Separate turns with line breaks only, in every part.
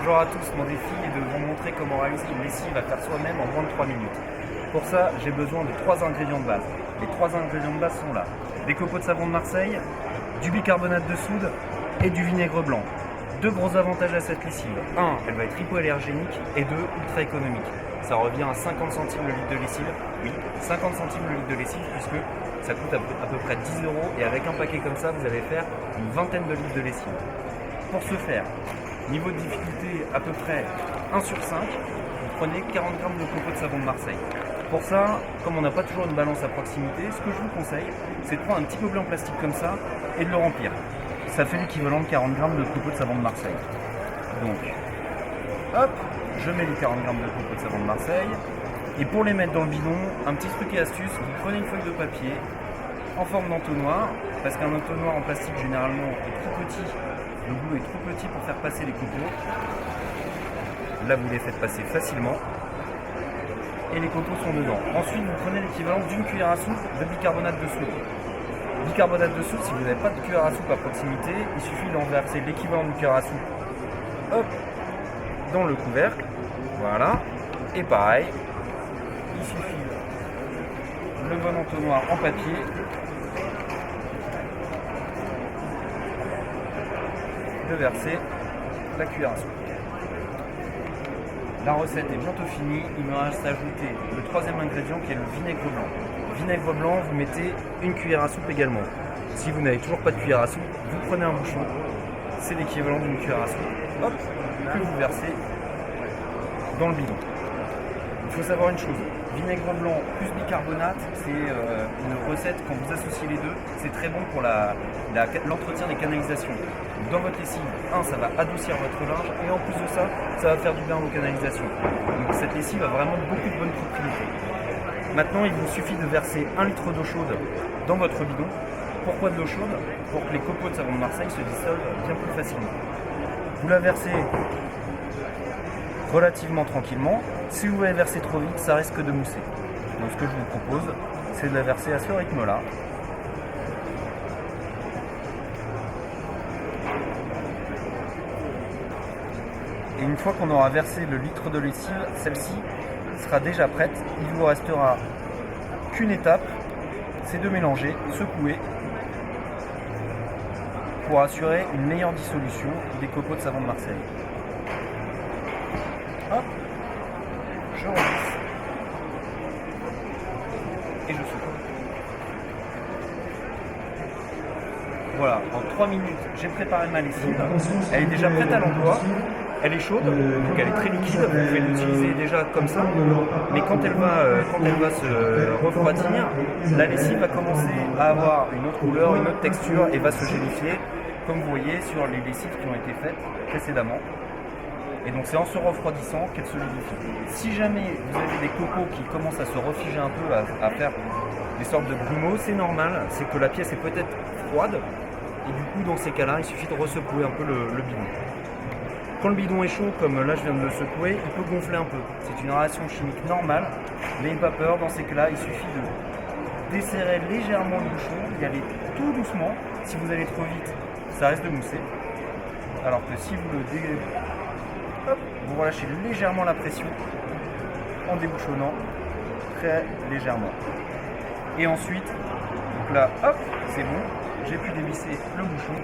Bonjour à tous, mon défi est de vous montrer comment réaliser une lessive à faire soi-même en moins de 3 minutes. Pour ça, j'ai besoin de 3 ingrédients de base. Les 3 ingrédients de base sont là. Des copeaux de savon de Marseille, du bicarbonate de soude et du vinaigre blanc. Deux gros avantages à cette lessive. 1, elle va être hypoallergénique et 2, ultra économique. Ça revient à 50 centimes le litre de lessive. Oui, 50 centimes le litre de lessive puisque ça coûte à peu près 10 € et avec un paquet comme ça, vous allez faire une vingtaine de litres de lessive. Pour ce faire, niveau de difficulté à peu près 1 sur 5, vous prenez 40 g de copeaux de savon de Marseille. Pour ça, comme on n'a pas toujours une balance à proximité, ce que je vous conseille, c'est de prendre un petit gobelet en plastique comme ça et de le remplir. Ça fait l'équivalent de 40 g de copeaux de savon de Marseille. Donc, hop, je mets les 40 g de copeaux de savon de Marseille. Et pour les mettre dans le bidon, un petit truc et astuce, vous prenez une feuille de papier en forme d'entonnoir, parce qu'un entonnoir en plastique généralement est trop petit, le bout est trop petit pour faire passer les copeaux. Là vous les faites passer facilement et les copeaux sont dedans. Ensuite vous prenez l'équivalent d'une cuillère à soupe de bicarbonate de soude. Bicarbonate de soude, si vous n'avez pas de cuillère à soupe à proximité, il suffit d'en verser l'équivalent d'une cuillère à soupe hop, dans le couvercle, voilà, et pareil, il suffit le bon entonnoir en papier, de verser la cuillère à soupe. La recette est bientôt finie, il me reste à ajouter le troisième ingrédient qui est le vinaigre blanc. Vinaigre blanc, vous mettez une cuillère à soupe également. Si vous n'avez toujours pas de cuillère à soupe, vous prenez un bouchon, c'est l'équivalent d'une cuillère à soupe, hop, que vous versez dans le bidon. Il faut savoir une chose, vinaigre blanc plus bicarbonate, c'est une recette, quand vous associez les deux, c'est très bon pour l'entretien des canalisations. Dans votre lessive, ça va adoucir votre linge et en plus de ça, ça va faire du bien à vos canalisations. Donc cette lessive a vraiment beaucoup de bonnes propriétés. Maintenant, il vous suffit de verser 1 litre d'eau chaude dans votre bidon. Pourquoi de l'eau chaude? Pour que les copeaux de savon de Marseille se dissolvent bien plus facilement. Vous la versez relativement tranquillement. Si vous la versez trop vite, ça risque de mousser. Donc ce que je vous propose, c'est de la verser à ce rythme-là. Et une fois qu'on aura versé le litre de lessive, celle-ci sera déjà prête. Il vous restera qu'une étape, c'est de mélanger, secouer, pour assurer une meilleure dissolution des copeaux de savon de Marseille. Hop, je relisse et je secoue. Voilà, en 3 minutes, j'ai préparé ma lessive. Elle est déjà prête à l'emploi. Elle est chaude, donc elle est très liquide, vous pouvez l'utiliser déjà comme ça, mais quand elle va se refroidir, la lessive va commencer à avoir une autre couleur, une autre texture et va se gélifier, comme vous voyez sur les lessives qui ont été faites précédemment. Et donc c'est en se refroidissant qu'elle se gélifie. Si jamais vous avez des copeaux qui commencent à se refiger un peu, à faire des sortes de grumeaux, c'est normal, c'est que la pièce est peut-être froide, et du coup dans ces cas-là, il suffit de ressecouer un peu le bidon. Quand le bidon est chaud, comme là je viens de le secouer, il peut gonfler un peu. C'est une réaction chimique normale, n'ayez pas peur, dans ces cas-là, il suffit de desserrer légèrement le bouchon, d'y aller tout doucement. Si vous allez trop vite, ça risque de mousser. Alors que si vous vous relâchez légèrement la pression en débouchonnant très légèrement. Et ensuite, donc là, hop, c'est bon, j'ai pu dévisser le bouchon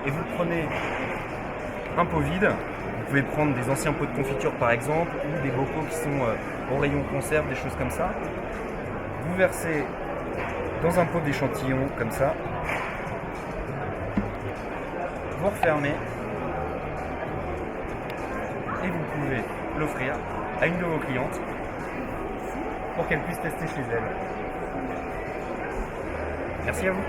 et vous prenez un pot vide, vous pouvez prendre des anciens pots de confiture par exemple, ou des bocaux qui sont au rayon conserve, des choses comme ça. Vous versez dans un pot d'échantillon comme ça, vous refermez et vous pouvez l'offrir à une de vos clientes pour qu'elle puisse tester chez elle. Merci à vous.